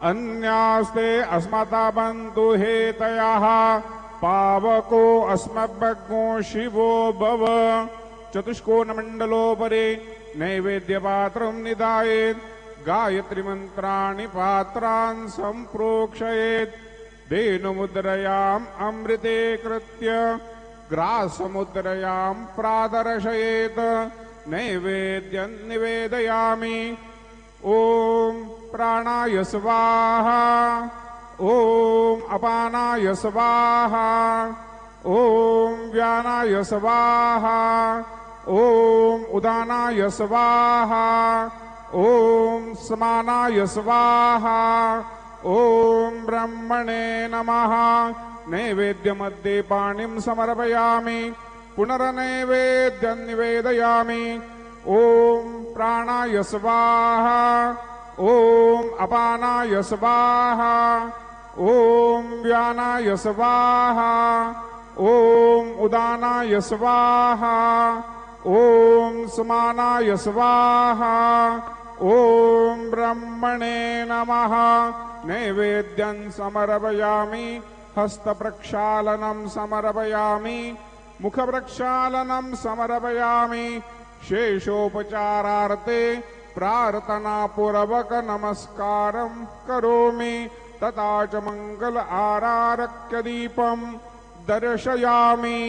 अन्यास्ते अस्मता बन्तु हेतयः पावको अस्मद्भग्नो शिवो भव। चतुष्कोणमण्डलोपरि नैवेद्यपात्रं निधायेत् गायत्री मंत्राणि पात्रान् सम्प्रोक्षयेत् धेनुमुद्रयाम् अमृते कृत्य ग्रासमुद्रयां प्रादर्शयेत् नैवेद्यं निवेदयामि। ओम प्राणाय स्वाहा ओम अपानाय स्वाहा ओम व्यानाय स्वाहा ओम उदानाय स्वाहा ओम समानाय स्वाहा ओम ब्रह्मणे नमः। नैवेद्यमध्ये पाणिं समर्पयामि पुनर्नैवेद्यं निवेदयामि। ओम प्राणाय स्वाहा ओम अपानाय स्वाहा ओम व्यानाय स्वाहा ओम उदानाय स्वाहा ओम समानाय स्वाहा ओम ब्रह्मणे नमः। नैवेद्यं समर्पयामि हस्तप्रक्षालनं समर्पयामि मुखप्रक्षालनं समर्पयामि। शेषोपचारार्थे प्रार्थनापूर्वक नमस्कारं करोमि तथा च मंगल आरारक्य दीपं दर्शयामि।